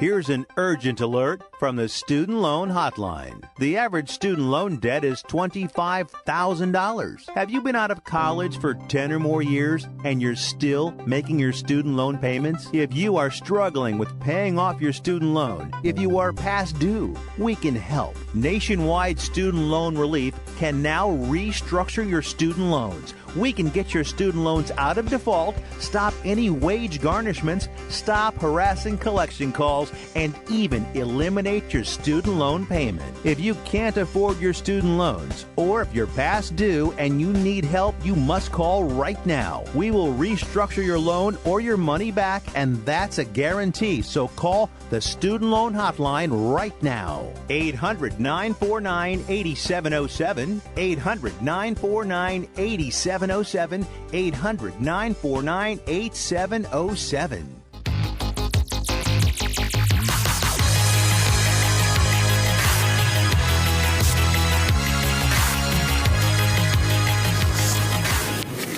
Here's an urgent alert from the Student Loan Hotline. The average student loan debt is $25,000. Have you been out of college for 10 or more years and you're still making your student loan payments? If you are struggling with paying off your student loan, if you are past due, we can help. Nationwide Student Loan Relief can now restructure your student loans. We can get your student loans out of default, stop any wage garnishments, stop harassing collection calls, and even eliminate your student loan payment. If you can't afford your student loans, or if you're past due and you need help, you must call right now. We will restructure your loan or your money back, and that's a guarantee. So call the Student Loan Hotline right now. 800-949-8707. 800-949-8707. 800-949-8707.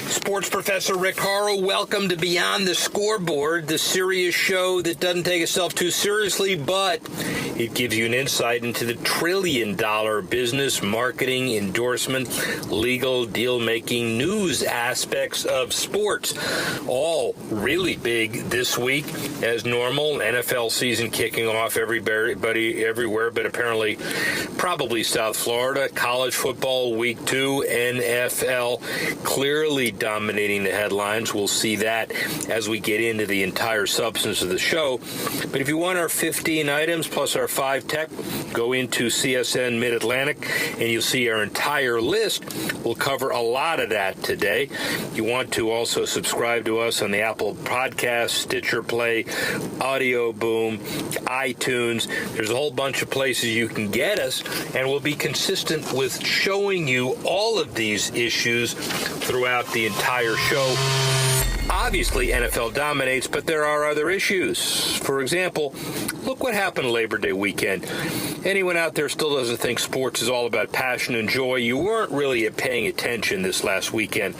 Sports Professor Rick Horrow, welcome to Beyond the Scoreboard, the serious show that doesn't take itself too seriously, but it gives you an insight into the trillion-dollar business, marketing, endorsement, legal, deal-making, news aspects of sports. All really big this week, as normal. NFL season kicking off, everybody everywhere, but apparently probably South Florida. College football, week 2, NFL clearly dominating the headlines. We'll see that as we get into the entire substance of the show. But if you want our 15 items plus our 5 tech, go into CSN Mid-Atlantic and you'll see our entire list. We'll cover a lot of that today. You want to also subscribe to us on the Apple Podcast, Stitcher Play, Audio Boom, iTunes. There's a whole bunch of places you can get us, and we'll be consistent with showing you all of these issues throughout the entire show. Obviously, NFL dominates, but there are other issues. For example, look what happened Labor Day weekend. Anyone out there still doesn't think sports is all about passion and joy? You weren't really paying attention this last weekend.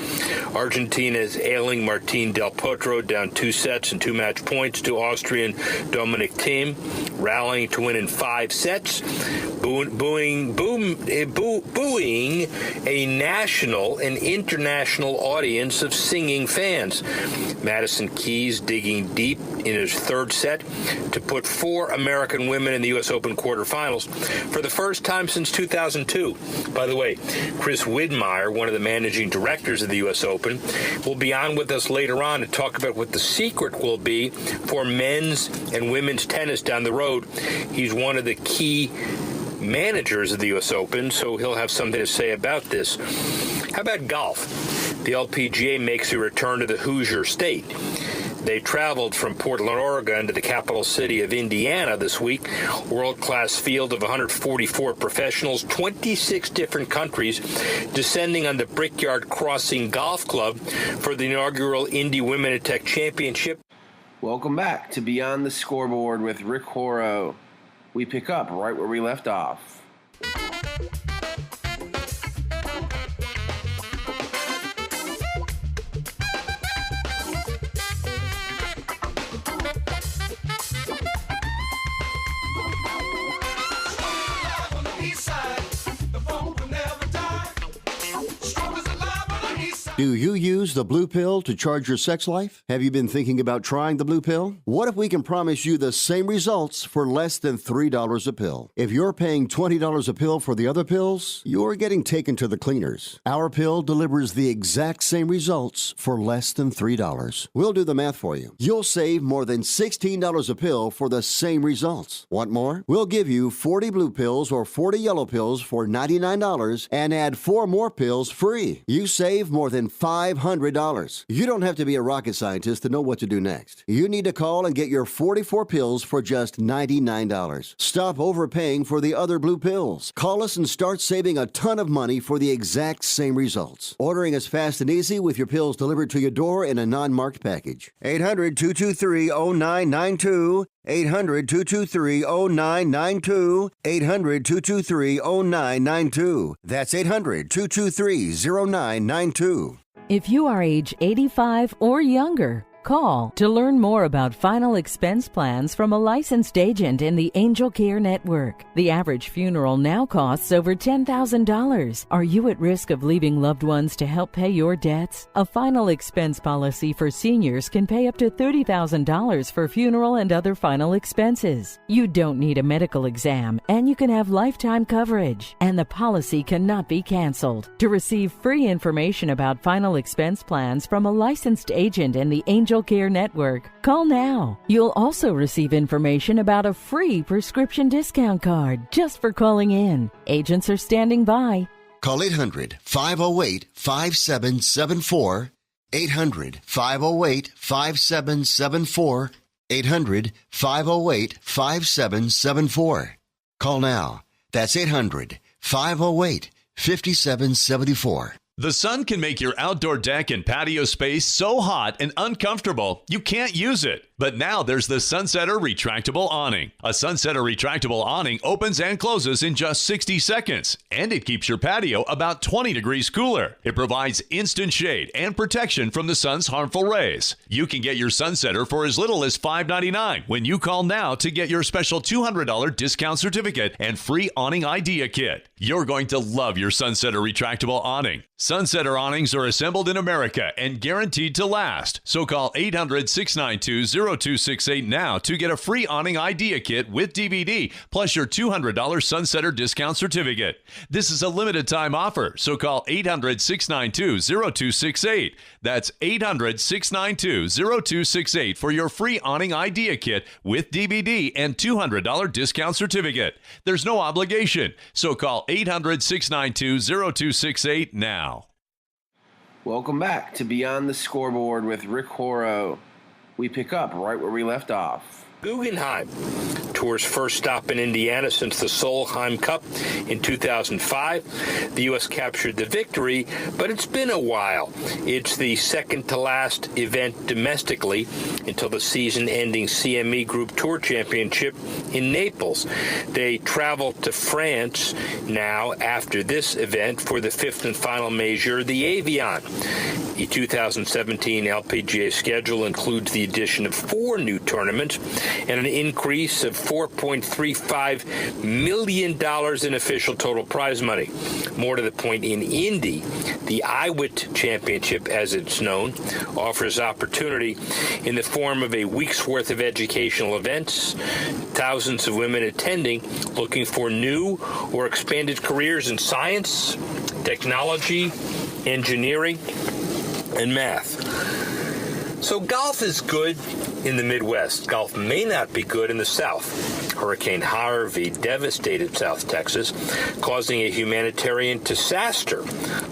Argentina's ailing Martín del Potro down 2 sets and 2 match points to Austrian Dominic Thiem, rallying to win in 5 sets, booing a national and international audience of singing fans. Madison Keys digging deep in his 3rd set to put 4 American women in the U.S. Open quarterfinals for the first time since 2002. By the way, Chris Widmeyer, one of the managing directors of the U.S. Open, will be on with us later on to talk about what the secret will be for men's and women's tennis down the road. He's one of the key managers of the U.S. Open, so he'll have something to say about this. How about golf? The LPGA makes a return to the Hoosier State. They traveled from Portland, Oregon to the capital city of Indiana this week. World-class field of 144 professionals, 26 different countries, descending on the Brickyard Crossing Golf Club for the inaugural Indy Women in Tech Championship. Welcome back to Beyond the Scoreboard with Rick Horrow. We pick up right where we left off. Do you use the blue pill to charge your sex life? Have you been thinking about trying the blue pill? What if we can promise you the same results for less than $3 a pill? If you're paying $20 a pill for the other pills, you're getting taken to the cleaners. Our pill delivers the exact same results for less than $3. We'll do the math for you. You'll save more than $16 a pill for the same results. Want more? We'll give you 40 blue pills or 40 yellow pills for $99 and add 4 more pills free. You save more than $500. You don't have to be a rocket scientist to know what to do next. You need to call and get your 44 pills for just $99. Stop overpaying for the other blue pills. Call us and start saving a ton of money for the exact same results. Ordering is fast and easy with your pills delivered to your door in a non-marked package. 800-223-0992. 800-223-0992. 800-223-0992. That's 800-223-0992. If you are age 85 or younger, Call to learn more about final expense plans from a licensed agent in the Angel Care Network. The average funeral now costs over $10,000. Are you at risk of leaving loved ones to help pay your debts? A final expense policy for seniors can pay up to $30,000 for funeral and other final expenses. You don't need a medical exam, and you can have lifetime coverage, and the policy cannot be canceled. To receive free information about final expense plans from a licensed agent in the Angel Care Network, call now. You'll also receive information about a free prescription discount card just for calling in. Agents are standing by. Call 800-508-5774. 800-508-5774. 800-508-5774. Call now. That's 800-508-5774. The sun can make your outdoor deck and patio space so hot and uncomfortable you can't use it. But now there's the Sunsetter Retractable Awning. A Sunsetter Retractable Awning opens and closes in just 60 seconds, and it keeps your patio about 20 degrees cooler. It provides instant shade and protection from the sun's harmful rays. You can get your Sunsetter for as little as $5.99 when you call now to get your special $200 discount certificate and free awning idea kit. You're going to love your Sunsetter Retractable Awning. Sunsetter awnings are assembled in America and guaranteed to last. So call 800-692-0268 now to get a free awning idea kit with DVD plus your $200 Sunsetter discount certificate. This is a limited time offer, so call 800-692-0268. That's 800-692-0268 for your free awning idea kit with DVD and $200 discount certificate. There's no obligation, so call 800-692-0268 now. Welcome back to Beyond the Scoreboard with Rick Horrow. We pick up right where we left off. Guggenheim, Tour's first stop in Indiana since the Solheim Cup in 2005. The U.S. captured the victory, but it's been a while. It's the second to last event domestically until the season-ending CME Group Tour Championship in Naples. They travel to France now after this event for the fifth and final major, the Avion. The 2017 LPGA schedule includes the addition of 4 new tournaments and an increase of $4.35 million in official total prize money. More to the point, in Indy, the IWIT Championship, as it's known, offers opportunity in the form of a week's worth of educational events, thousands of women attending looking for new or expanded careers in science, technology, engineering, and math. So golf is good in the Midwest. Golf may not be good in the South. Hurricane Harvey devastated South Texas, causing a humanitarian disaster,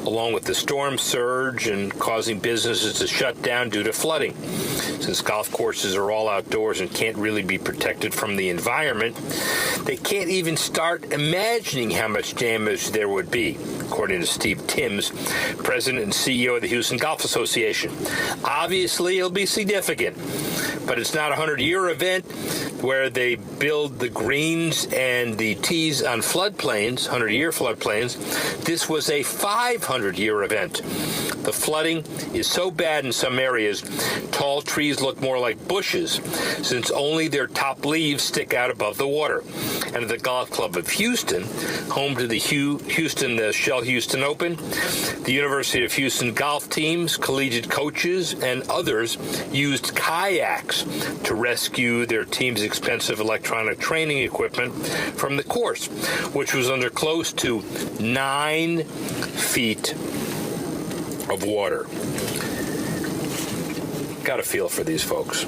along with the storm surge and causing businesses to shut down due to flooding. Since golf courses are all outdoors and can't really be protected from the environment, they can't even start imagining how much damage there would be, according to Steve Timms, president and CEO of the Houston Golf Association. Obviously, it'll be significant, but it's not a 100-year event where they build the greens and the tees on floodplains, 100-year floodplains. This was a 500-year event. The flooding is so bad in some areas, tall trees look more like bushes, since only their top leaves stick out above the water. And at the Golf Club of Houston, home to the Shell Houston Open, the University of Houston golf teams, collegiate coaches, and others used kayaks to rescue their team's expensive electronic training equipment from the course, which was under close to 9 feet of water. Got a feel for these folks.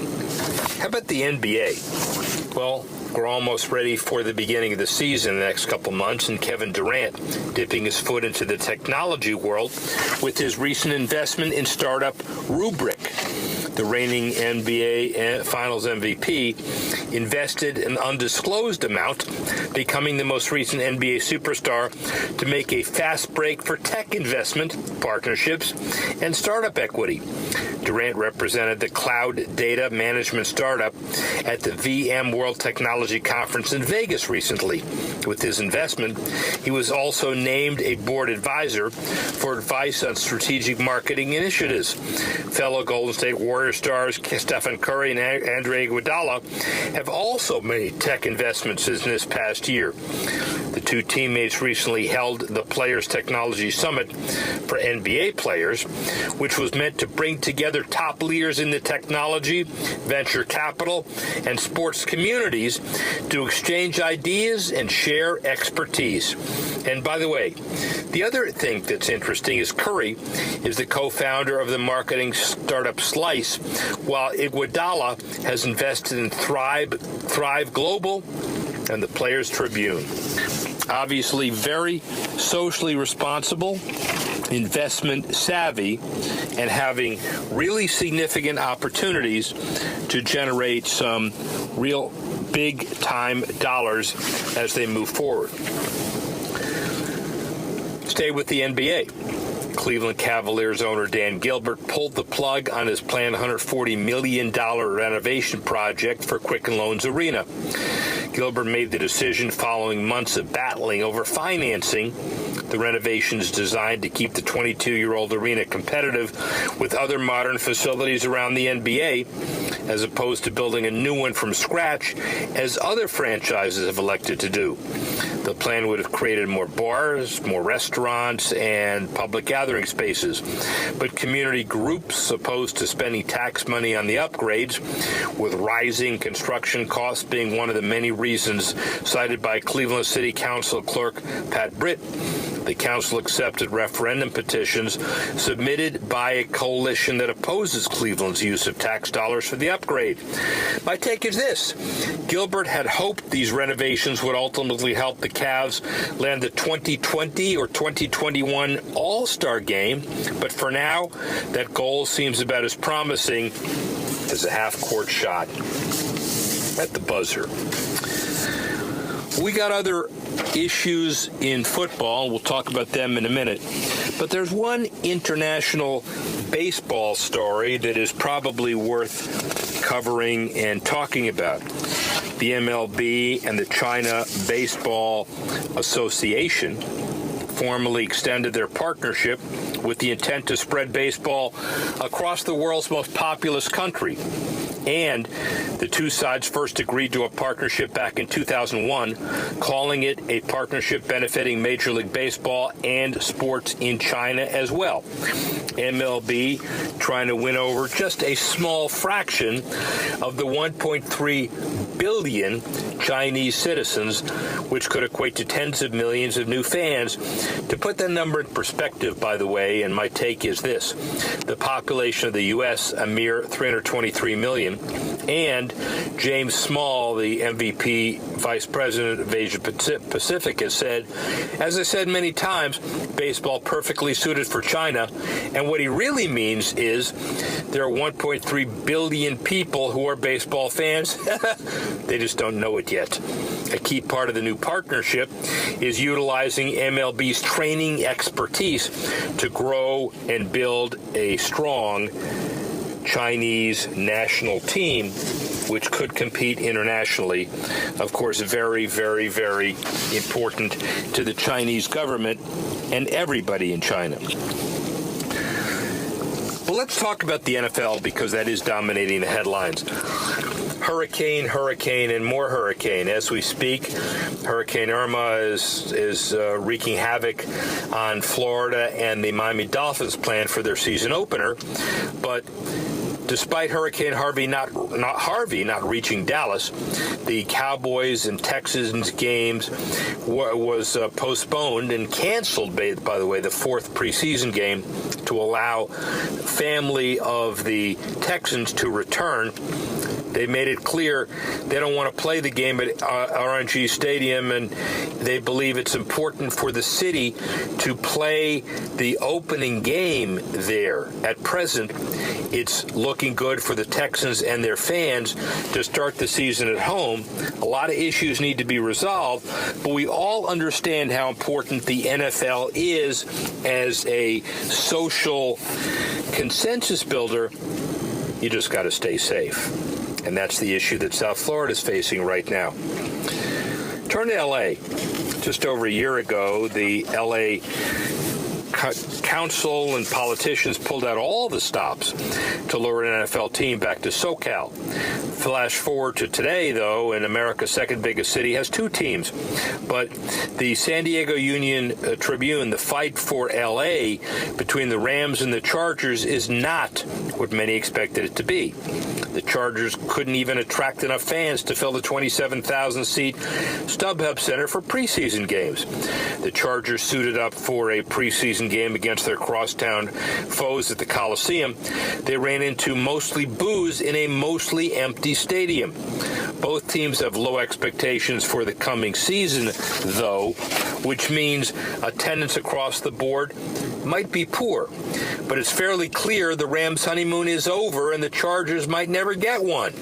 How about the NBA? Well, we're almost ready for the beginning of the season in the next couple months, and Kevin Durant dipping his foot into the technology world with his recent investment in startup Rubrik. The reigning NBA Finals MVP invested an undisclosed amount, becoming the most recent NBA superstar to make a fast break for tech investment, partnerships, and startup equity. Durant represented the cloud data management startup at the VM World Technology Conference in Vegas recently. With his investment, he was also named a board advisor for advice on strategic marketing initiatives. Fellow Golden State Warriors stars Stephen Curry and Andre Iguodala have also made tech investments in this past year. The two teammates recently held the Players Technology Summit for NBA players, which was meant to bring together top leaders in the technology, venture capital, and sports communities to exchange ideas and share expertise. And by the way, the other thing that's interesting is Curry is the co-founder of the marketing startup Slice, while Iguodala has invested in Thrive Global and the Players Tribune. Obviously very socially responsible, investment savvy, and having really significant opportunities to generate some real big-time dollars as they move forward. Stay with the NBA. Cleveland Cavaliers owner Dan Gilbert pulled the plug on his planned $140 million renovation project for Quicken Loans Arena. Gilbert made the decision following months of battling over financing. The renovation is designed to keep the 22-year-old arena competitive with other modern facilities around the NBA, as opposed to building a new one from scratch, as other franchises have elected to do. The plan would have created more bars, more restaurants, and public gathering spaces. But community groups opposed to spending tax money on the upgrades, with rising construction costs being one of the many reasons cited by Cleveland City Council Clerk Pat Britt. The council accepted referendum petitions submitted by a coalition that opposes Cleveland's use of tax dollars for the upgrade. My take is this. Gilbert had hoped these renovations would ultimately help the Cavs land the 2020 or 2021 All-Star game, but for now, that goal seems about as promising as a half-court shot at the buzzer. We got other issues in football. We'll talk about them in a minute. But there's one international baseball story that is probably worth covering and talking about. The MLB and the China Baseball Association formally extended their partnership with the intent to spread baseball across the world's most populous country. And the two sides first agreed to a partnership back in 2001, calling it a partnership benefiting Major League Baseball and sports in China as well. MLB trying to win over just a small fraction of the 1.3 billion Chinese citizens, which could equate to tens of millions of new fans. To put that number in perspective, by the way, and my take is this: the population of the U.S., a mere 323 million, and James Small, the MVP Vice President of Asia Pacific, has said, as I said many times, baseball perfectly suited for China. And what he really means is there are 1.3 billion people who are baseball fans. They just don't know it yet. A key part of the new partnership is utilizing MLB's training expertise to grow and build a strong Chinese national team, which could compete internationally. Of course, very, very, very important to the Chinese government and everybody in China. But let's talk about the NFL, because that is dominating the headlines. Hurricane, and more hurricane. As we speak, Hurricane Irma is wreaking havoc on Florida and the Miami Dolphins plan for their season opener. But despite Hurricane Harvey not reaching Dallas, the Cowboys and Texans games was postponed and canceled, by the way, the fourth preseason game, to allow family of the Texans to return. They made it clear they don't want to play the game at RNG Stadium, and they believe it's important for the city to play the opening game there. At present, it's looking good for the Texans and their fans to start the season at home. A lot of issues need to be resolved, but we all understand how important the NFL is as a social consensus builder. You just got to stay safe. And that's the issue that South Florida is facing right now. Turn to L.A. Just over a year ago, the L.A. Council and politicians pulled out all the stops to lure an NFL team back to SoCal. Flash forward to today, though, and America's second biggest city has two teams. But the San Diego Union Tribune, the fight for L.A. between the Rams and the Chargers is not what many expected it to be. The Chargers couldn't even attract enough fans to fill the 27,000-seat StubHub Center for preseason games. The Chargers suited up for a preseason game against their crosstown foes at the Coliseum. They ran into mostly boos in a mostly empty stadium. Both teams have low expectations for the coming season, though, which means attendance across the board might be poor. But it's fairly clear the Rams' honeymoon is over and the Chargers might never get one.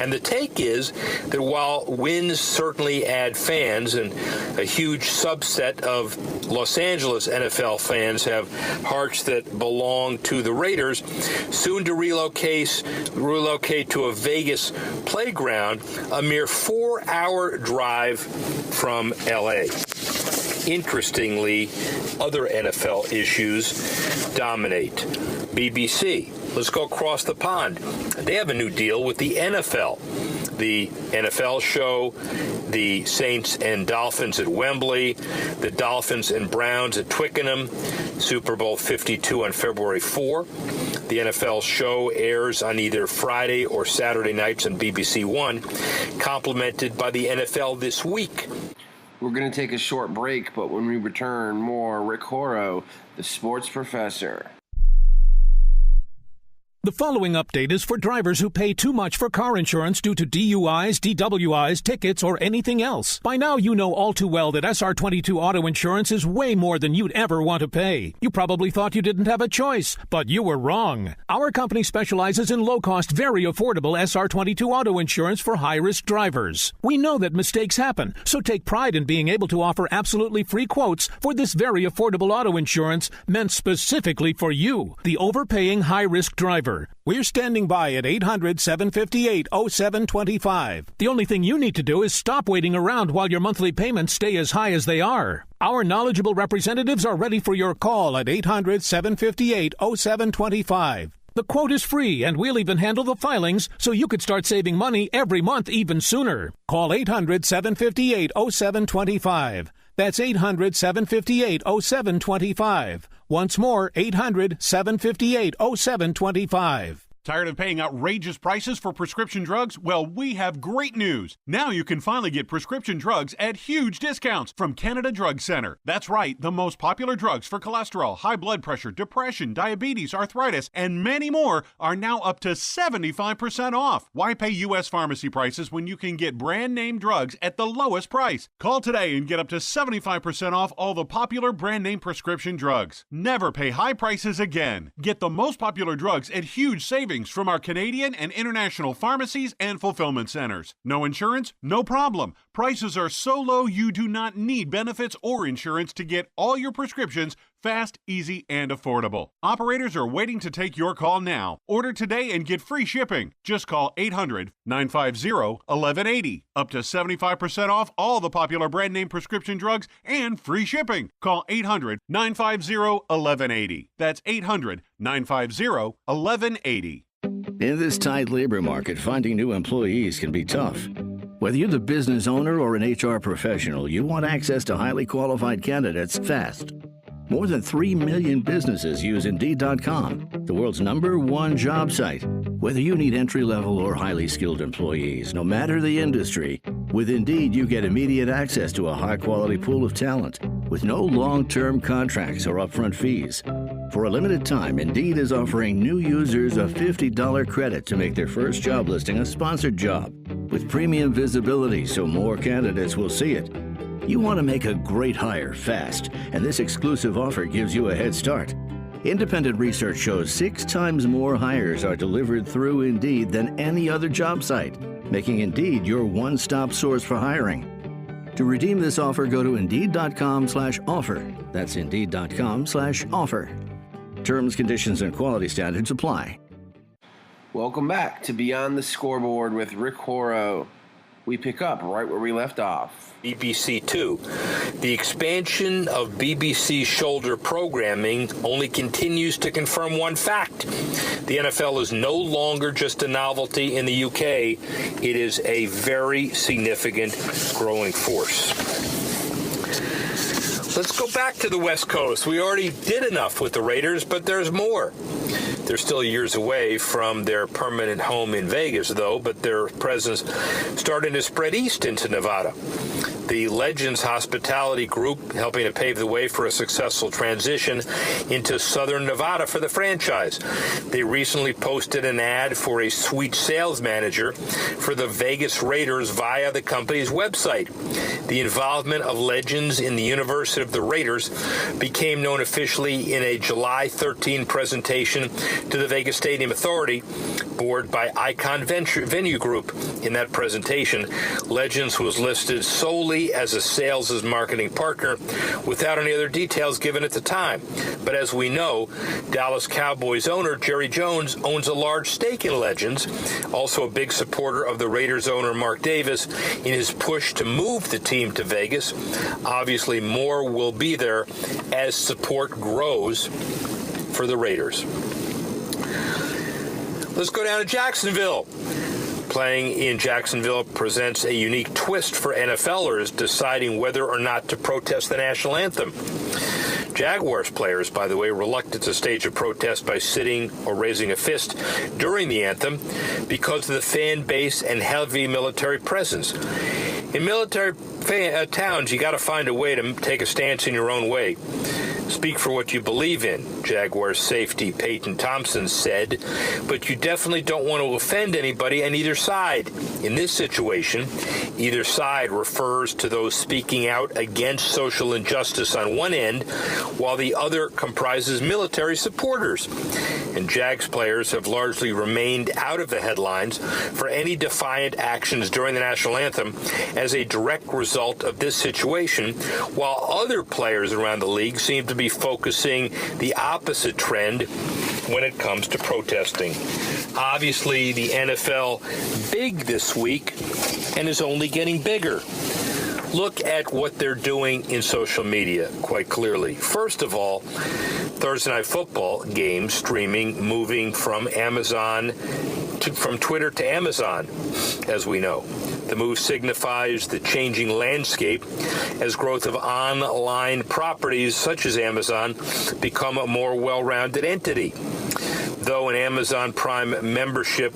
And the take is that while wins certainly add fans, and a huge subset of Los Angeles NFL fans have hearts that belong to the Raiders, soon to relocate to a Vegas playground, a mere 4-hour drive from L.A. Interestingly, other NFL issues dominate. BBC. Let's go across the pond. They have a new deal with the NFL. The NFL show the Saints and Dolphins at Wembley, the Dolphins and Browns at Twickenham, Super Bowl 52 on February 4. The NFL show airs on either Friday or Saturday nights on BBC One, complemented by the NFL This Week. We're going to take a short break, but when we return, more Rick Horrow, the sports professor. The following update is for drivers who pay too much for car insurance due to DUIs, DWIs, tickets, or anything else. By now, you know all too well that SR22 auto insurance is way more than you'd ever want to pay. You probably thought you didn't have a choice, but you were wrong. Our company specializes in low-cost, very affordable SR22 auto insurance for high-risk drivers. We know that mistakes happen, so take pride in being able to offer absolutely free quotes for this very affordable auto insurance meant specifically for you, the overpaying high-risk driver. We're standing by at 800-758-0725. The only thing you need to do is stop waiting around while your monthly payments stay as high as they are. Our knowledgeable representatives are ready for your call at 800-758-0725. The quote is free, and we'll even handle the filings so you could start saving money every month even sooner. Call 800-758-0725. That's 800-758-0725. Once more, 800-758-0725. Tired of paying outrageous prices for prescription drugs? Well, we have great news. Now you can finally get prescription drugs at huge discounts from Canada Drug Center. That's right, the most popular drugs for cholesterol, high blood pressure, depression, diabetes, arthritis, and many more are now up to 75% off. Why pay U.S. pharmacy prices when you can get brand name drugs at the lowest price? Call today and get up to 75% off all the popular brand name prescription drugs. Never pay high prices again. Get the most popular drugs at huge savings from our Canadian and international pharmacies and fulfillment centers. No insurance? No problem. Prices are so low you do not need benefits or insurance to get all your prescriptions fast, easy, and affordable. Operators are waiting to take your call now. Order today and get free shipping. Just call 800-950-1180. Up to 75% off all the popular brand name prescription drugs and free shipping. Call 800-950-1180. That's 800-950-1180. In this tight labor market, finding new employees can be tough. Whether you're the business owner or an HR professional, you want access to highly qualified candidates fast. More than 3 million businesses use Indeed.com, the world's #1 job site. Whether you need entry-level or highly skilled employees, no matter the industry, with Indeed you get immediate access to a high-quality pool of talent with no long-term contracts or upfront fees. For a limited time, Indeed is offering new users a $50 credit to make their first job listing a sponsored job with premium visibility so more candidates will see it. You want to make a great hire fast, and this exclusive offer gives you a head start. Independent research shows 6 times more hires are delivered through Indeed than any other job site, making Indeed your one-stop source for hiring. To redeem this offer, go to Indeed.com/offer. That's Indeed.com/offer. Terms, conditions, and quality standards apply. Welcome back to Beyond the Scoreboard with Rick Horrow. We pick up right where we left off. BBC Two. The expansion of BBC's shoulder programming only continues to confirm one fact. The NFL is no longer just a novelty in the UK. It is a very significant growing force. Let's go back to the West Coast. We already did enough with the Raiders, but there's more. They're still years away from their permanent home in Vegas, though, but their presence starting to spread east into Nevada. The Legends Hospitality Group helping to pave the way for a successful transition into southern Nevada for the franchise. They recently posted an ad for a suite sales manager for the Vegas Raiders via the company's website. The involvement of Legends in the University of the Raiders became known officially in a July 13 presentation to the Vegas Stadium Authority Board by Icon Venue Group. In that presentation, Legends was listed solely as a sales and marketing partner without any other details given at the time. But as we know, Dallas Cowboys owner Jerry Jones owns a large stake in Legends, also a big supporter of the Raiders owner Mark Davis in his push to move the team to Vegas. Obviously, more will be there as support grows for the Raiders. Let's go down to Jacksonville. Playing in Jacksonville presents a unique twist for NFLers deciding whether or not to protest the national anthem. Jaguars players, by the way, reluctant to stage a protest by sitting or raising a fist during the anthem because of the fan base and heavy military presence. In military towns, you got to find a way to take a stance in your own way. Speak for what you believe in, Jaguars safety Peyton Thompson said, but you definitely don't want to offend anybody on either side. In this situation, either side refers to those speaking out against social injustice on one end, while the other comprises military supporters. And Jags players have largely remained out of the headlines for any defiant actions during the national anthem as a direct result of this situation, while other players around the league seem to be focusing the opposite trend when it comes to protesting. Obviously, the NFL big this week and is only getting bigger. Look at what they're doing in social media quite clearly. First of all, Thursday Night Football game streaming moving from from Twitter to Amazon, as we know. The move signifies the changing landscape as growth of online properties such as Amazon become a more well-rounded entity. Though an Amazon Prime membership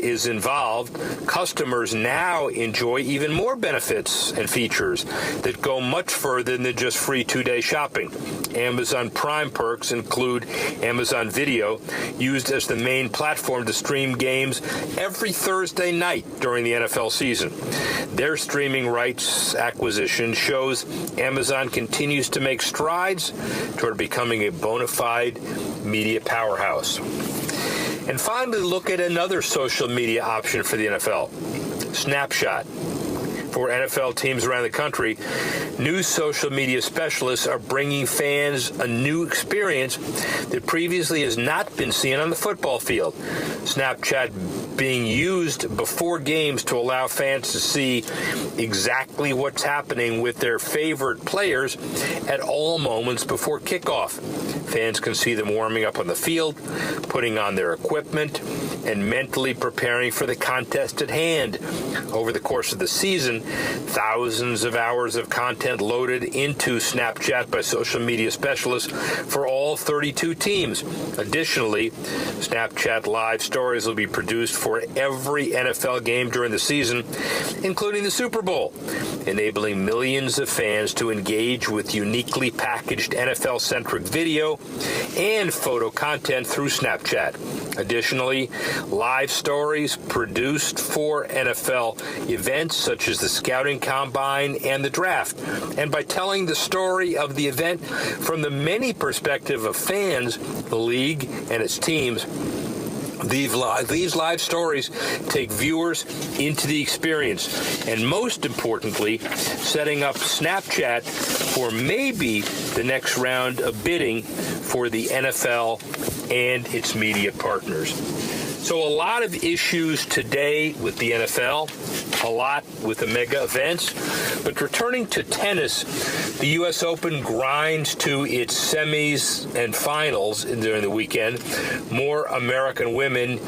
is involved, customers now enjoy even more benefits and features that go much further than just free 2-day shopping. Amazon Prime perks include Amazon Video, used as the main platform to stream games every Thursday night during the NFL season. Their streaming rights acquisition shows Amazon continues to make strides toward becoming a bona fide media powerhouse. And finally, look at another social media option for the NFL, Snapchat. For NFL teams around the country, new social media specialists are bringing fans a new experience that previously has not been seen on the football field. Snapchat being used before games to allow fans to see exactly what's happening with their favorite players at all moments before kickoff. Fans can see them warming up on the field, putting on their equipment, and mentally preparing for the contest at hand. Over the course of the season, thousands of hours of content loaded into Snapchat by social media specialists for all 32 teams. Additionally, Snapchat Live Stories will be produced for every NFL game during the season, including the Super Bowl, enabling millions of fans to engage with uniquely packaged NFL-centric video and photo content through Snapchat. Additionally, Live Stories produced for NFL events such as the Scouting Combine and the Draft. And by telling the story of the event from the many perspectives of fans, the league, and its teams, these live stories take viewers into the experience, and most importantly, setting up Snapchat for maybe the next round of bidding for the NFL and its media partners. So a lot of issues today with the NFL, a lot with the mega events. But returning to tennis, the U.S. Open grinds to its semis and finals during the weekend. More American women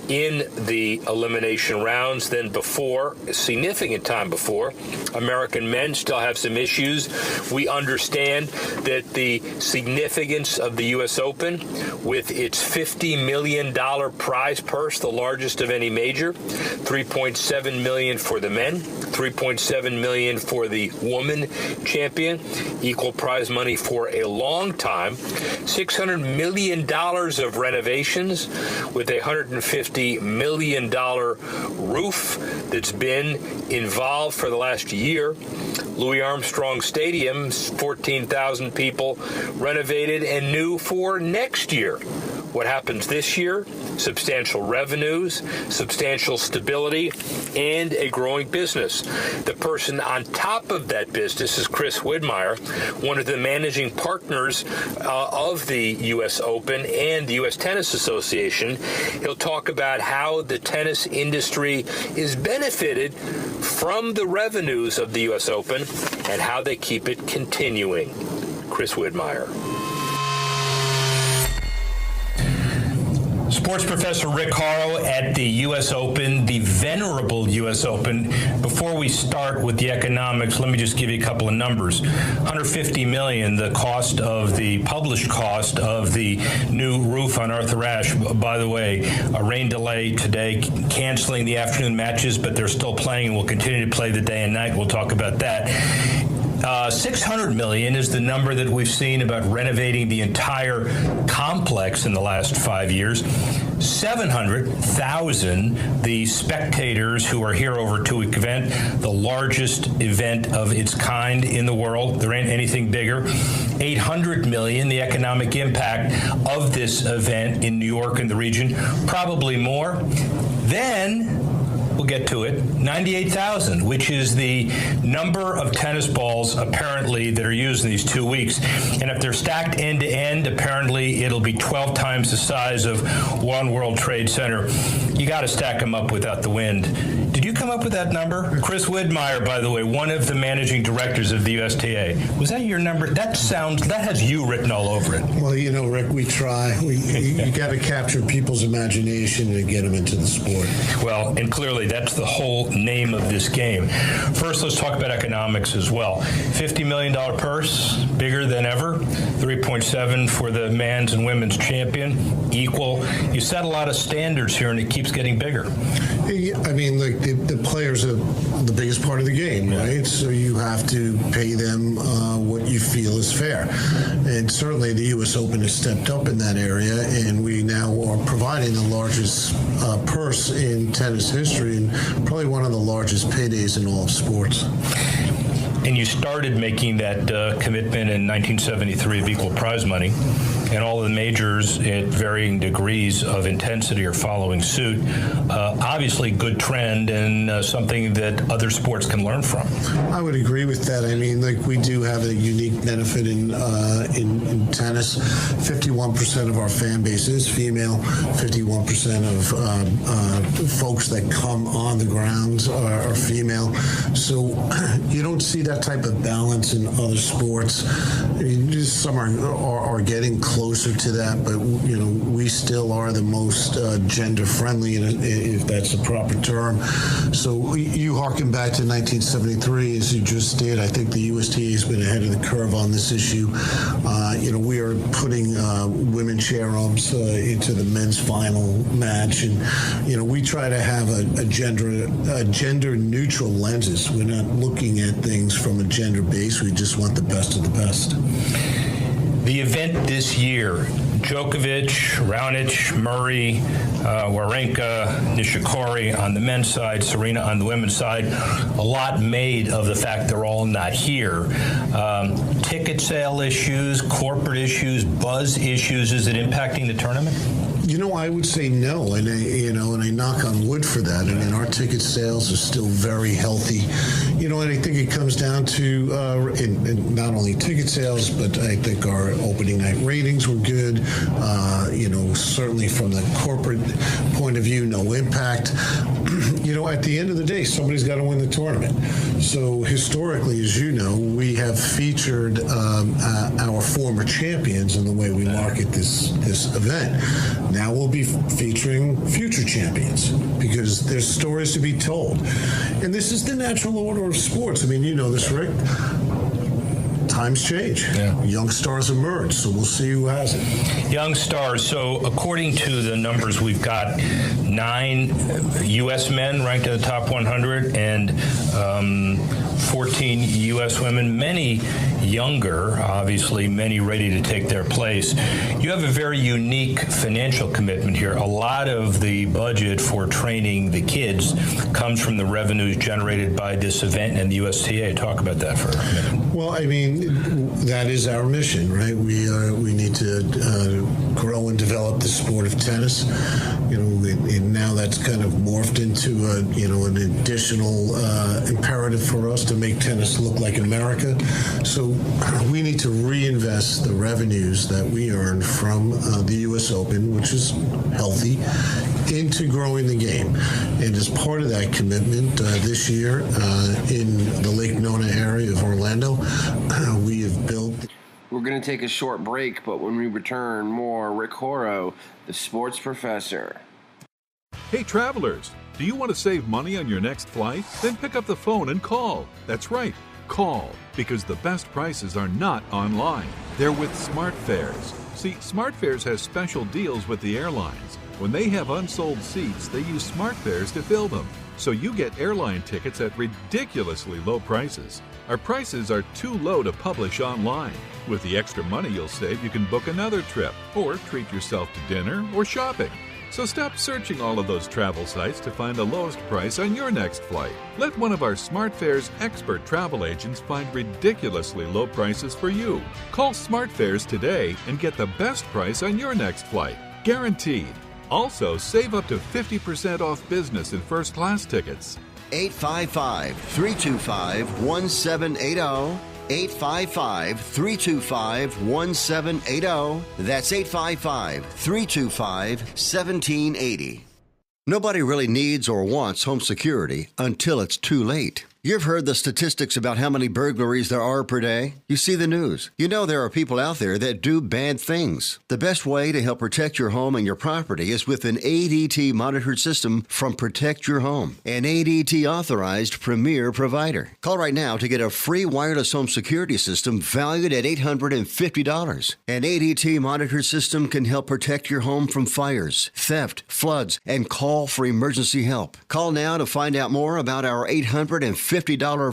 in the elimination rounds than before, a significant time before. American men still have some issues. We understand that the significance of the U.S. Open, with its $50 million prize purse, the largest of any major, $3.7 million for the men, $3.7 million for the woman champion, equal prize money for a long time, $600 million of renovations with a $150 million roof that's been involved for the last year. Louis Armstrong Stadium, 14,000 people renovated and new for next year. What happens this year? Substantial revenues, substantial stability, and a growing business. The person on top of that business is Chris Widmeyer, one of the managing partners of the U.S. Open and the U.S. Tennis Association. He'll talk about how the tennis industry is benefited from the revenues of the U.S. Open and how they keep it continuing. Chris Widmeyer. Sports professor Rick Horrow at the U.S. Open, the venerable U.S. Open. Before we start with the economics, let me just give you a couple of numbers. $150 million, the cost of the published cost of the new roof on Arthur Ashe. By the way, a rain delay today, canceling the afternoon matches, but they're still playing and will continue to play the day and night. We'll talk about that. $600 million is the number that we've seen about renovating the entire complex in the last 5 years. 700,000, the spectators who are here over a 2-week event, the largest event of its kind in the world. There ain't anything bigger. $800 million, the economic impact of this event in New York and the region, probably more. Then we'll get to it, 98,000, which is the number of tennis balls apparently that are used in these 2 weeks. And if they're stacked end to end, apparently it'll be 12 times the size of One World Trade Center. You got to stack them up without the wind. Did you come up with that number? Chris Widmeyer, by the way, one of the managing directors of the USTA. Was that your number? That has you written all over it. Well, you know, Rick, we try. You got to capture people's imagination and get them into the sport. Well, and clearly that's the whole name of this game. First, let's talk about economics as well. $50 million purse, bigger than ever. 3.7 for the men's and women's champion, equal. You set a lot of standards here, and it keeps getting bigger. I mean, like the players are the biggest part of the game, right? So you have to pay them what you feel is fair. And certainly the U.S. Open has stepped up in that area, and we now are providing the largest purse in tennis history and probably one of the largest paydays in all of sports. And you started making that commitment in 1973 of equal prize money, and all the majors at varying degrees of intensity are following suit. Obviously, good trend and something that other sports can learn from. I would agree with that. I mean, like we do have a unique benefit in tennis. 51% of our fan base is female. 51% of folks that come on the grounds are female. So you don't see that type of balance in other sports. I mean, some are getting closer to that, but you know, we still are the most gender friendly, if that's the proper term. So you harken back to 1973, as you just did. I think the USTA has been ahead of the curve on this issue. You know, we are putting women chair-ups into the men's final match, and you know, we try to have a gender neutral lenses. We're not looking at things from a gender base. We just want the best of the best. The event this year, Djokovic, Raonic, Murray, Wawrinka, Nishikori on the men's side, Serena on the women's side, a lot made of the fact they're all not here. Ticket sale issues, corporate issues, buzz issues, is it impacting the tournament? I would say no, and I knock on wood for that. I mean, our ticket sales are still very healthy, and I think it comes down to not only ticket sales, but I think our opening night ratings were good. Certainly from the corporate point of view, no impact. At the end of the day, somebody's got to win the tournament. So historically, as you know, we have featured our former champions in the way we market this event. Now we'll be featuring future champions because there's stories to be told. And this is the natural order of sports. I mean, you know this, Rick. Times change. Yeah. Young stars emerge, so we'll see who has it. Young stars. So according to the numbers, we've got 9 U.S. men ranked in the top 100 and 14 U.S. women, many younger, obviously, many ready to take their place. You have a very unique financial commitment here. A lot of the budget for training the kids comes from the revenues generated by this event and the USTA. Talk about that for a minute. Well, I mean, that is our mission, right? We need to grow and develop the sport of tennis. And now that's kind of morphed into an additional imperative for us to make tennis look like America. So we need to reinvest the revenues that we earn from the U.S. Open, which is healthy, into growing the game. And as part of that commitment, this year in the Lake Nona area of Orlando, we have built... We're going to take a short break, but when we return, more Rick Horrow, the sports professor. Hey, travelers, do you want to save money on your next flight? Then pick up the phone and call. That's right, call, because the best prices are not online. They're with SmartFares. See, SmartFares has special deals with the airlines. When they have unsold seats, they use SmartFares to fill them. So you get airline tickets at ridiculously low prices. Our prices are too low to publish online. With the extra money you'll save, you can book another trip or treat yourself to dinner or shopping. So stop searching all of those travel sites to find the lowest price on your next flight. Let one of our SmartFares expert travel agents find ridiculously low prices for you. Call SmartFares today and get the best price on your next flight. Guaranteed. Also, save up to 50% off business and first class tickets. 855-325-1780. 855-325-1780. That's 855-325-1780. Nobody really needs or wants home security until it's too late. You've heard the statistics about how many burglaries there are per day. You see the news. You know there are people out there that do bad things. The best way to help protect your home and your property is with an ADT monitored system from Protect Your Home, an ADT authorized premier provider. Call right now to get a free wireless home security system valued at $850. An ADT monitored system can help protect your home from fires, theft, floods, and call for emergency help. Call now to find out more about our $850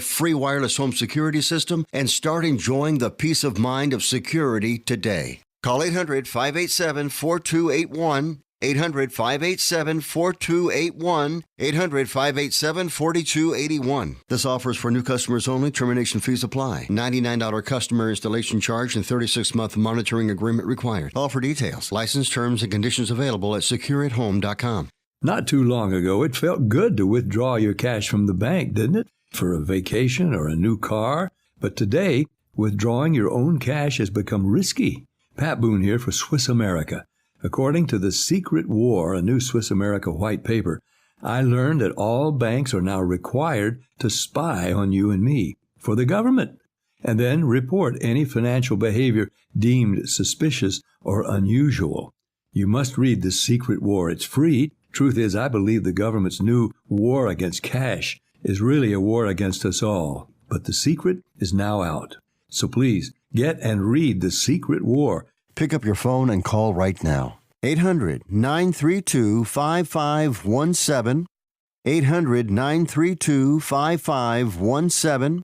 free wireless home security system and start enjoying the peace of mind of security today. Call 800-587-4281, 800-587-4281, 800-587-4281. This offer is for new customers only. Termination fees apply. $99 customer installation charge and 36-month monitoring agreement required. All for details. License terms and conditions available at secureathome.com. Not too long ago, it felt good to withdraw your cash from the bank, didn't it? For a vacation or a new car. But today, withdrawing your own cash has become risky. Pat Boone here for Swiss America. According to The Secret War, a new Swiss America white paper, I learned that all banks are now required to spy on you and me for the government, and then report any financial behavior deemed suspicious or unusual. You must read The Secret War. It's free. Truth is, I believe the government's new war against cash is really a war against us all. But the secret is now out. So please, get and read The Secret War. Pick up your phone and call right now. 800-932-5517. 800-932-5517.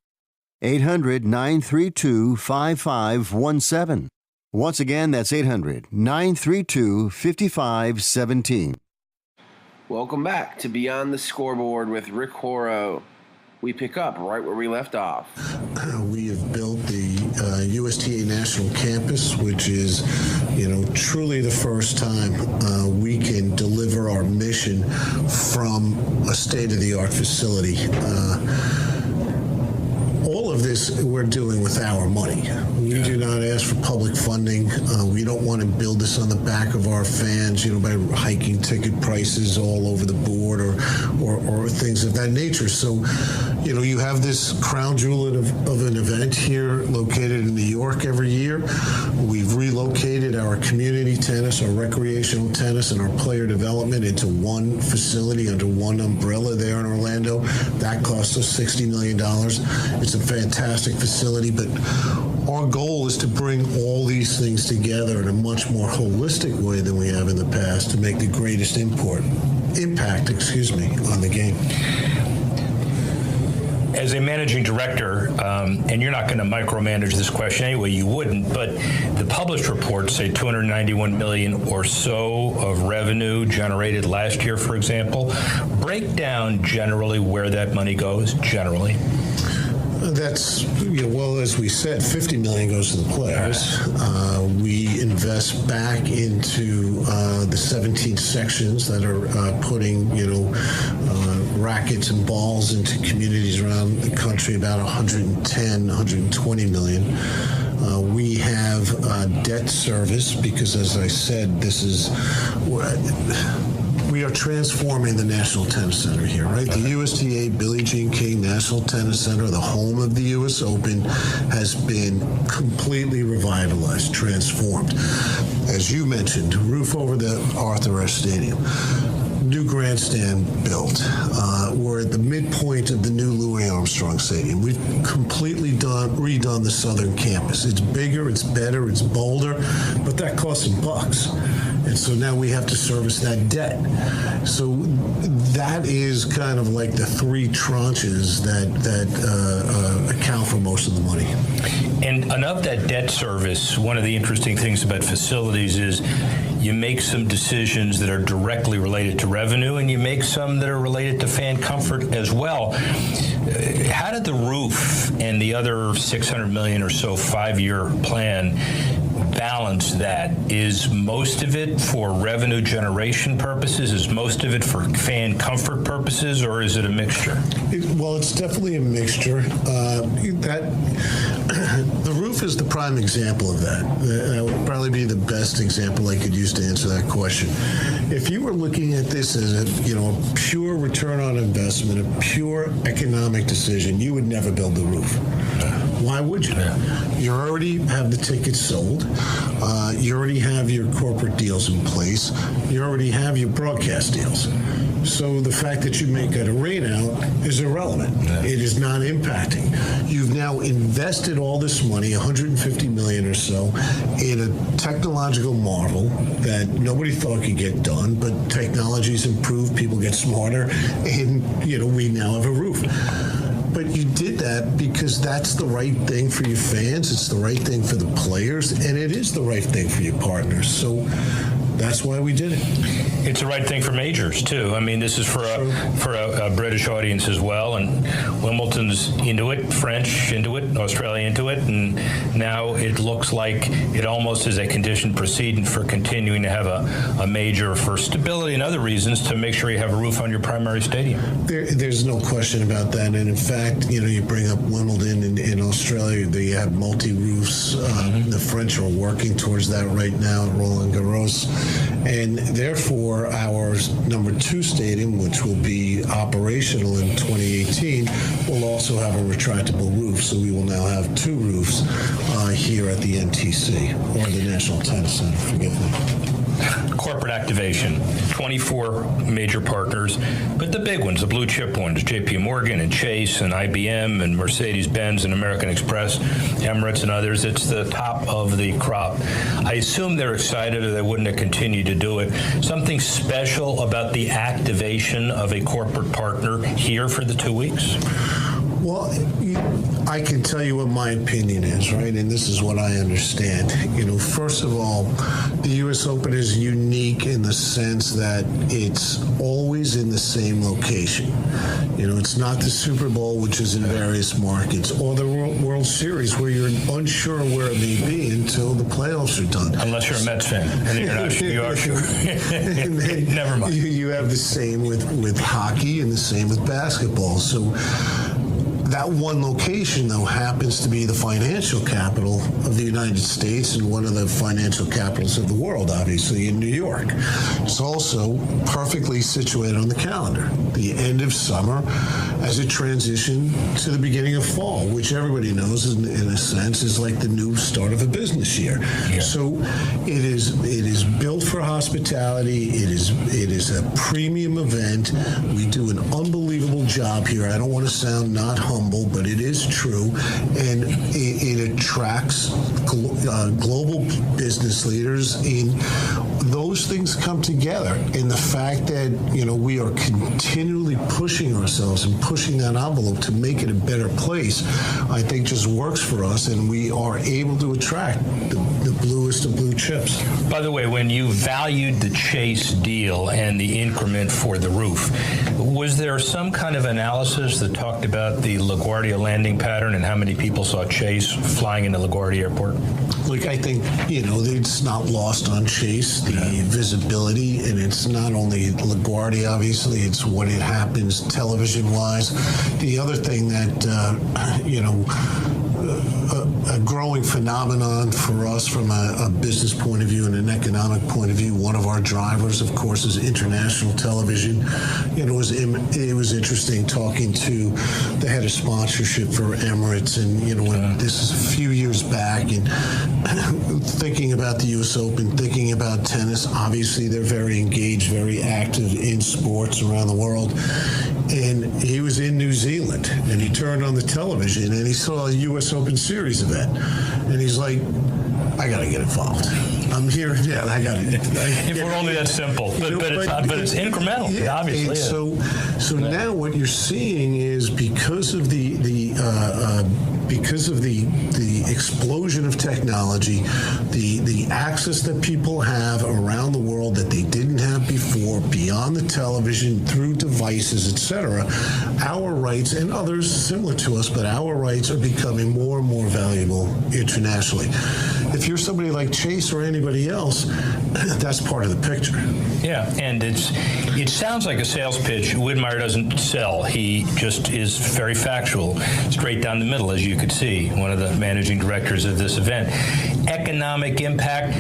800-932-5517. Once again, that's 800-932-5517. Welcome back to Beyond the Scoreboard with Rick Horrow. We pick up right where we left off. We have built the USTA National Campus, which is, truly the first time we can deliver our mission from a state-of-the-art facility. All of this we're doing with our money. We do not ask for public funding. We don't want to build this on the back of our fans, by hiking ticket prices all over the board or things of that nature. So, you have this crown jewel of an event here located in New York every year. We've relocated our community tennis, our recreational tennis, and our player development into one facility under one umbrella there in Orlando. That cost us $60 million. It's a fantastic facility, but our goal is to bring all these things together in a much more holistic way than we have in the past to make the greatest impact, on the game. As a managing director, and you're not going to micromanage this question anyway, you wouldn't, but the published reports say $291 million or so of revenue generated last year, for example. Break down generally where that money goes, generally. That's, as we said, $50 million goes to the players. We invest back into the 17 sections that are putting, rackets and balls into communities around the country, about 120 million. We have debt service because, as I said, we are transforming the National Tennis Center here, right? The USTA Billie Jean King National Tennis Center, the home of the U.S. Open, has been completely revitalized, transformed. As you mentioned, roof over the Arthur Ashe Stadium. New grandstand built. We're at the midpoint of the new Louis Armstrong Stadium. We've completely redone the southern campus. It's bigger, it's better, it's bolder, but that costs some bucks. And so now we have to service that debt. So that is kind of like the three tranches that account for most of the money. And of that debt service, one of the interesting things about facilities is you make some decisions that are directly related to revenue, and you make some that are related to fan comfort as well. How did the roof and the other $600 million or so 5-year plan balance that? Is most of it for revenue generation purposes? Is most of it for fan comfort purposes, or is it a mixture? It's definitely a mixture. The roof is the prime example of that. That would probably be the best example I could use to answer that question. If you were looking at this as a pure return on investment, a pure economic decision, you would never build the roof. Why would you? You already have the tickets sold. You already have your corporate deals in place. You already have your broadcast deals. So the fact that you may get a rate out is irrelevant. It is not impacting. You've now invested all this money, $150 million or so, in a technological marvel that nobody thought could get done, but technology's improved, people get smarter, and we now have a roof. But you did that because that's the right thing for your fans, it's the right thing for the players, and it is the right thing for your partners. So that's why we did it. It's the right thing for majors, too. I mean, this is for a British audience as well, and Wimbledon's into it, French into it, Australia into it, and now it looks like it almost is a conditioned precedent for continuing to have a major for stability and other reasons to make sure you have a roof on your primary stadium. There's no question about that, and in fact, you bring up Wimbledon in Australia, they have multi-roofs. The French are working towards that right now at Roland Garros, and therefore our number 2 stadium, which will be operational in 2018, will also have a retractable roof. So we will now have 2 roofs here at the NTC, or the National Tennis Center, forgive me. Corporate activation, 24 major partners, but the big ones, the blue chip ones, JP Morgan and Chase and IBM and Mercedes-Benz and American Express, Emirates and others, it's the top of the crop. I assume they're excited or they wouldn't have continued to do it. Something special about the activation of a corporate partner here for the 2 weeks? Well, I can tell you what my opinion is, right? And this is what I understand. First of all, the U.S. Open is unique in the sense that it's always always in the same location. It's not the Super Bowl, which is in various markets, or the World Series, where you're unsure where it may be until the playoffs are done. Unless you're a Mets fan, and then you're not sure. You are sure. And then Never mind. You have the same with hockey and the same with basketball. So that one location, though, happens to be the financial capital of the United States and one of the financial capitals of the world, obviously, in New York. It's also perfectly situated on the calendar. The end of summer as a transition to the beginning of fall, which everybody knows, in a sense, is like the new start of a business year. Yeah. So it is built for hospitality. It is a premium event. We do an unbelievable job here. I don't want to sound not humble, but it is true, and it attracts global business leaders. In those things come together, and the fact that we are continually pushing ourselves and pushing that envelope to make it a better place, I think just works for us, and we are able to attract the bluest of blue chips. By the way, when you valued the Chase deal and the increment for the roof, was there some kind of analysis that talked about the LaGuardia landing pattern and how many people saw Chase flying into LaGuardia Airport? Look, I think, it's not lost on Chase, the visibility, and it's not only LaGuardia, obviously, it's when it happens television-wise. The other thing that, a growing phenomenon for us from a business point of view and an economic point of view, one of our drivers, of course, is international television. It was interesting talking to the head of sponsorship for Emirates, and when this is a few years back, and thinking about the U.S. Open, thinking about tennis. Obviously, they're very engaged, very active in sports around the world. And he was in New Zealand, and he turned on the television, and he saw a U.S. Open Series event. And he's like, I got to get involved. I'm here. Yeah, I got it. If we're only that simple. But it's incremental. Yeah, obviously. So now what you're seeing is because of the explosion of technology, the access that people have around the world that they didn't have before, beyond the television, through devices, etc., our rights, and others similar to us, but our rights are becoming more and more valuable internationally. If you're somebody like Chase or anybody else, that's part of the picture. Yeah, and it sounds like a sales pitch. Widmeyer doesn't sell. He just is very factual, straight down the middle, as you could see, one of the managing directors of this event. Economic impact,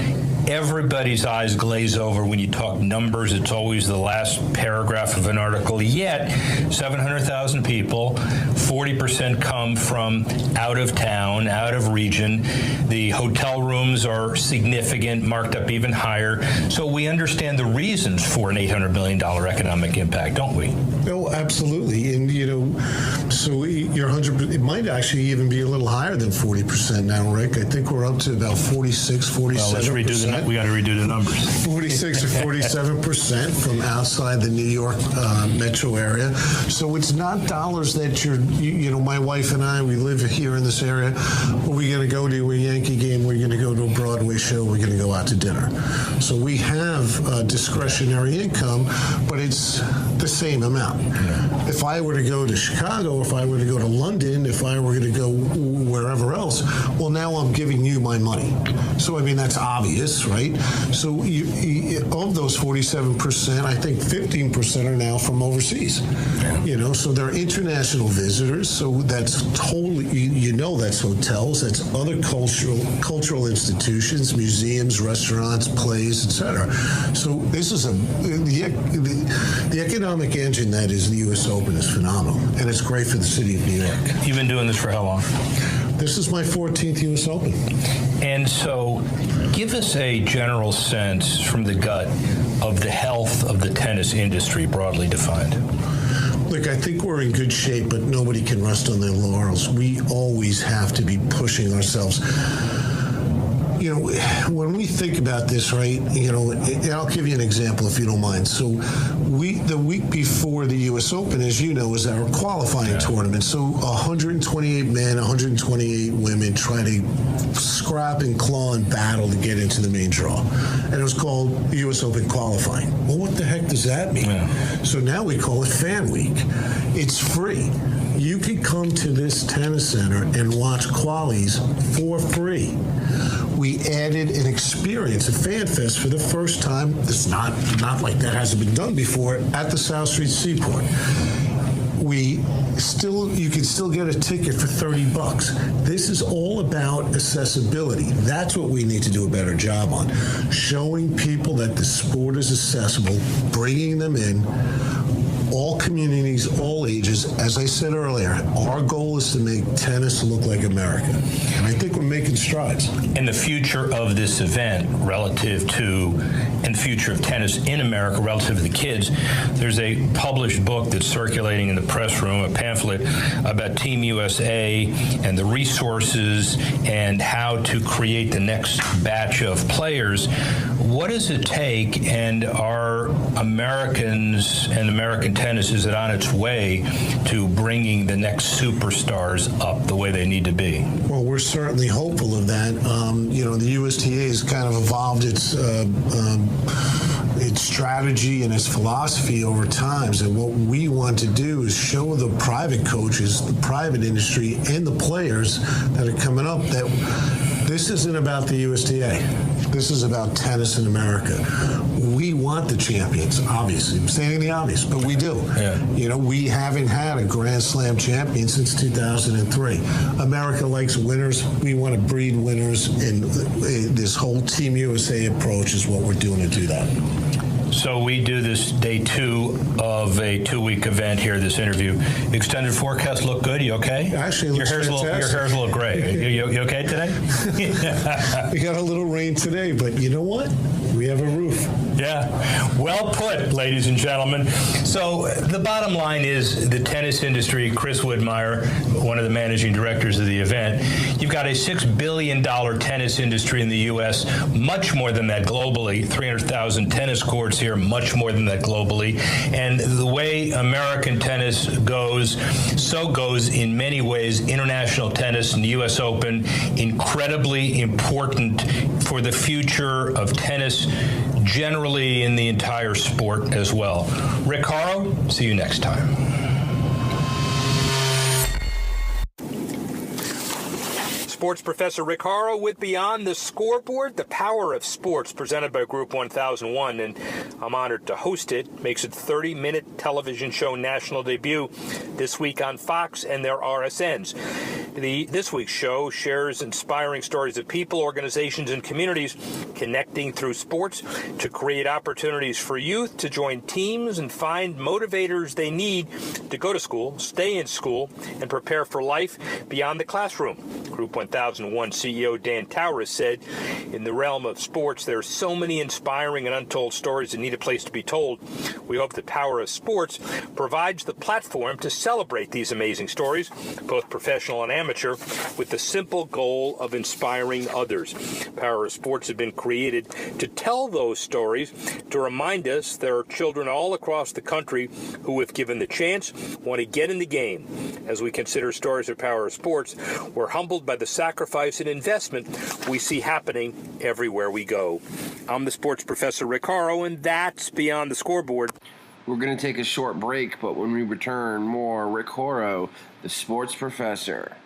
everybody's eyes glaze over when you talk numbers. It's always the last paragraph of an article. Yet, 700,000 people, 40% come from out of town, out of region. The hotel rooms are significant, marked up even higher. So we understand the reasons for an $800 million economic impact, don't we? Oh, absolutely. And, so you're 100%. It might actually even be a little higher than 40% now, Rick. I think we're up to about 46, 47%. Well, let's redo we got to redo the numbers. 46 or 47% from outside the New York metro area. So it's not dollars that my wife and I, we live here in this area. Are we going to go to a Yankee game? We're going to go to a Broadway show. We're going to go out to dinner. So we have discretionary income, but it's the same amount. Yeah. If I were to go to Chicago, if I were to go to London, if I were going to go wherever else, well, now I'm giving you my money. So, that's obvious, right? So of those 47%, I think 15% are now from overseas. Yeah. So they're international visitors. So that's totally, that's hotels, that's other cultural institutions, museums, restaurants, plays, etc. So this is the economic engine that is the U.S. Open is phenomenal, and it's great for the city of New York. You've been doing this for how long? This is my 14th U.S. Open. And so give us a general sense from the gut of the health of the tennis industry, broadly defined. Look, I think we're in good shape, but nobody can rest on their laurels. We always have to be pushing ourselves. when we think about this, right, and I'll give you an example if you don't mind. So the week before the U.S. Open, as you know, is our qualifying tournament. So 128 men, 128 women try to scrap and claw and battle to get into the main draw. And it was called U.S. Open qualifying. Well, what the heck does that mean? Yeah. So now we call it Fan Week. It's free. You can come to this tennis center and watch qualies for free. We added an experience, a fan fest for the first time. It's not like that hasn't been done before at the South Street Seaport. You can still get a ticket for $30. This is all about accessibility. That's what we need to do a better job on. Showing people that the sport is accessible, bringing them in, all communities, all ages. As I said earlier, our goal is to make tennis look like America. And I think we're making strides. And the future of this event and the future of tennis in America relative to the kids, there's a published book that's circulating in the press room, a pamphlet about Team USA and the resources and how to create the next batch of players. What does it take, and are Americans and American tennis, is it on its way to bringing the next superstars up the way they need to be? Well, we're certainly hopeful of that. The USTA has kind of evolved its strategy and its philosophy over times. And what we want to do is show the private coaches, the private industry, and the players that are coming up that this isn't about the USTA. This is about tennis in America. We want the champions, obviously. I'm saying the obvious, but we do. Yeah. We haven't had a Grand Slam champion since 2003. America likes winners. We want to breed winners, and this whole Team USA approach is what we're doing to do that. So we do this day 2 of a 2-week event here, this interview. Extended forecast look good? You okay? Actually, it looks fantastic. Your hair's a little gray. You okay today? We got a little rain today, but you know what? We have a roof. Yeah. Well put, ladies and gentlemen. So the bottom line is the tennis industry, Chris Widmeyer, one of the managing directors of the event, you've got a $6 billion tennis industry in the U.S., much more than that globally, 300,000 tennis courts here, much more than that globally. And the way American tennis goes, so goes in many ways international tennis and the U.S. Open, incredibly important for the future of tennis generally in the entire sport as well. Rick Horrow, see you next time. Sports Professor Rick Horrow with Beyond the Scoreboard, the power of sports, presented by Group 1001, and I'm honored to host it. Makes it 30-minute television show national debut this week on Fox and their RSNs. This week's show shares inspiring stories of people, organizations, and communities connecting through sports to create opportunities for youth to join teams and find motivators they need to go to school, stay in school, and prepare for life beyond the classroom. Group 1001 CEO Dan Towers said, in the realm of sports, there are so many inspiring and untold stories that need a place to be told. We hope the power of sports provides the platform to celebrate these amazing stories, both professional and amateur, with the simple goal of inspiring others. Power of Sports has been created to tell those stories, to remind us there are children all across the country who, if given the chance, want to get in the game. As we consider stories of Power of Sports, we're humbled by the sacrifice and investment we see happening everywhere we go. I'm the Sports Professor Rick Horrow, and that's Beyond the Scoreboard. We're going to take a short break, but when we return, more Rick Horrow, the Sports Professor.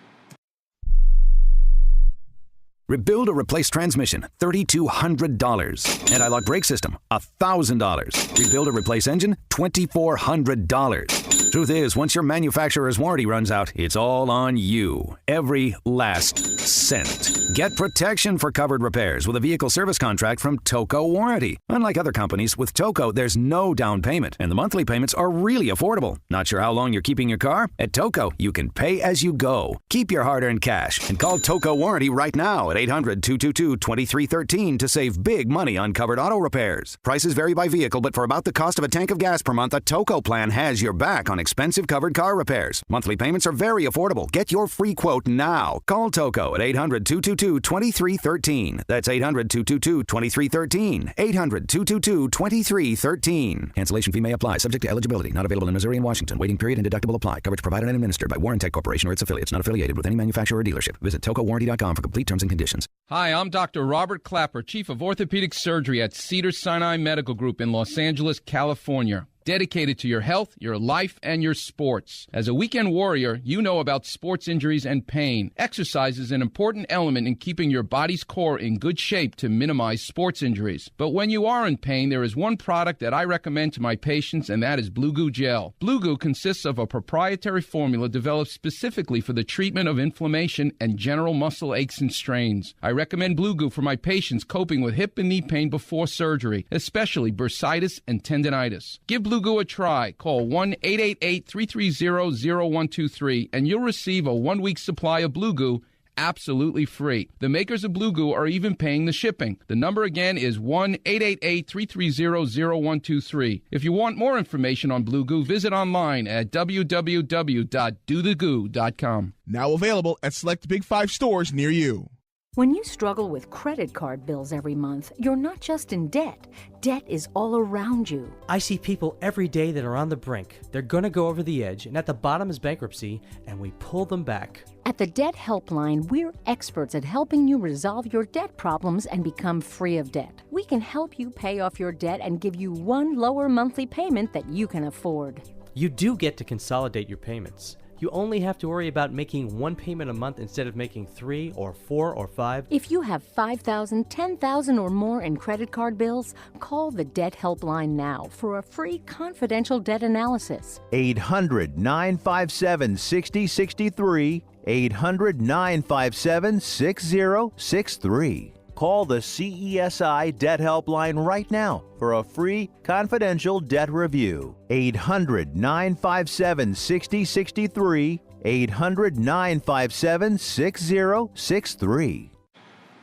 Rebuild or replace transmission, $3,200. Anti-lock brake system, $1,000. Rebuild or replace engine, $2,400. Truth is, once your manufacturer's warranty runs out, it's all on you. Every last cent. Get protection for covered repairs with a vehicle service contract from Toco Warranty. Unlike other companies, with Toco, there's no down payment, and the monthly payments are really affordable. Not sure how long you're keeping your car? At Toco, you can pay as you go. Keep your hard-earned cash and call Toco Warranty right now at 800-222-2313 to save big money on covered auto repairs. Prices vary by vehicle, but for about the cost of a tank of gas per month, a Toco plan has your back on expensive covered car repairs. Monthly payments are very affordable. Get your free quote now. Call Toco at 800-222-2313. That's 800-222-2313. 800-222-2313. Cancellation fee may apply, subject to eligibility. Not available in Missouri and Washington. Waiting period and deductible apply. Coverage provided and administered by Warrantech Corporation or its affiliates. Not affiliated with any manufacturer or dealership. Visit TocoWarranty.com for complete terms and conditions. Hi, I'm Dr. Robert Clapper, Chief of Orthopedic Surgery at Cedars-Sinai Medical Group in Los Angeles, California. Dedicated to your health, your life, and your sports. As a weekend warrior, you know about sports injuries and pain. Exercise is an important element in keeping your body's core in good shape to minimize sports injuries. But when you are in pain, there is one product that I recommend to my patients, and that is Blue Goo Gel. Blue Goo consists of a proprietary formula developed specifically for the treatment of inflammation and general muscle aches and strains. I recommend Blue Goo for my patients coping with hip and knee pain before surgery, especially bursitis and tendinitis. Give Blue Goo a try. Call 1-888-330-0123 and you'll receive a 1-week supply of Blue Goo absolutely free. The makers of Blue Goo are even paying the shipping. The number again is 1-888-330-0123. If you want more information on Blue Goo, visit online at www.dothegoo.com. Now available at select Big 5 stores near you. When you struggle with credit card bills every month, you're not just in debt. Debt is all around you. I see people every day that are on the brink. They're going to go over the edge, and at the bottom is bankruptcy, and we pull them back. At the Debt Helpline, we're experts at helping you resolve your debt problems and become free of debt. We can help you pay off your debt and give you one lower monthly payment that you can afford. You do get to consolidate your payments. You only have to worry about making one payment a month instead of making 3 or 4 or 5. If you have $5,000, $10,000 or more in credit card bills, call the Debt Helpline now for a free confidential debt analysis. 800-957-6063. 800-957-6063. Call the CESI Debt Helpline right now for a free confidential debt review. 800-957-6063. 800-957-6063.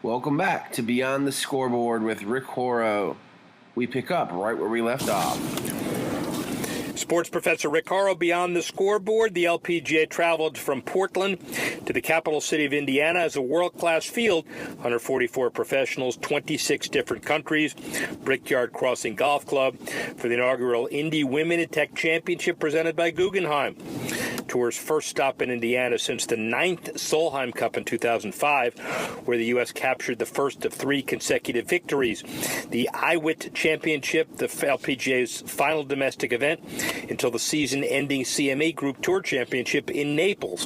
Welcome back to Beyond the Scoreboard with Rick Horrow. We pick up right where we left off. Sports Professor Rick Horrow, Beyond the Scoreboard. The LPGA traveled from Portland to the capital city of Indiana as a world-class field. 144 professionals, 26 different countries. Brickyard Crossing Golf Club for the inaugural Indy Women in Tech Championship presented by Guggenheim. Tour's first stop in Indiana since the 9th Solheim Cup in 2005, where the U.S. captured the first of 3 consecutive victories. The IWIT Championship, the LPGA's final domestic event, until the season-ending CME Group Tour Championship in Naples.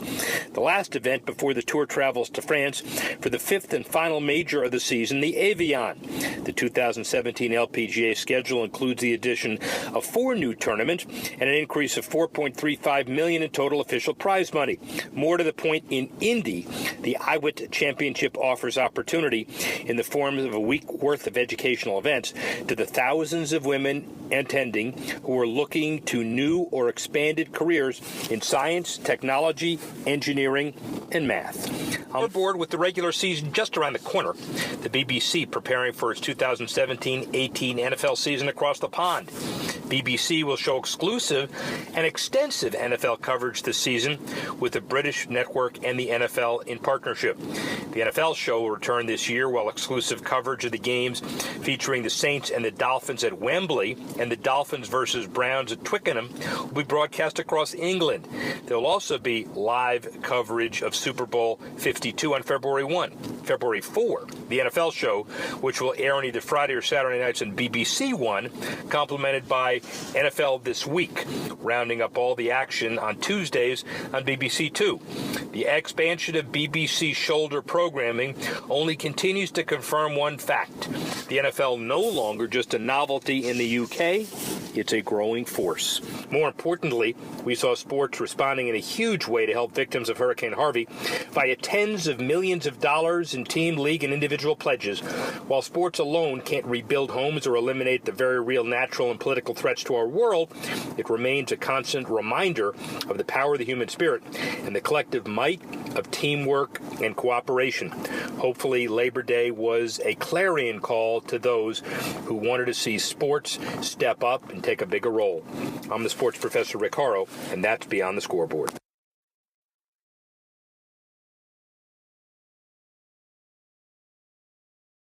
The last event before the Tour travels to France for the 5th and final major of the season, the Evian. The 2017 LPGA schedule includes the addition of 4 new tournaments and an increase of $4.35 million in total official prize money. More to the point, in Indy, the IWIT Championship offers opportunity in the form of a week worth of educational events to the thousands of women attending who are looking to new or expanded careers in science, technology, engineering, and math. On board with the regular season just around the corner, the BBC preparing for its 2017-18 NFL season across the pond. BBC will show exclusive and extensive NFL coverage this season with the British network and the NFL in partnership. The NFL show will return this year, while exclusive coverage of the games featuring the Saints and the Dolphins at Wembley and the Dolphins versus Browns at Twickenham will be broadcast across England. There will also be live coverage of Super Bowl 52 on February 1. February 4, the NFL show, which will air on either Friday or Saturday nights on BBC One, complemented by NFL This Week, rounding up all the action on Tuesdays on BBC Two. The expansion of BBC shoulder programming only continues to confirm one fact. The NFL no longer just a novelty in the UK, it's a growing force. More importantly, we saw sports responding in a huge way to help victims of Hurricane Harvey via tens of millions of dollars in team, league, and individual pledges. While sports alone can't rebuild homes or eliminate the very real natural and political threats to our world, it remains a constant reminder of the power of the human spirit and the collective might of teamwork and cooperation. Hopefully, Labor Day was a clarion call to those who wanted to see sports step up and take a bigger role. I'm the sports professor, Rick Horrow, and that's Beyond the Scoreboard.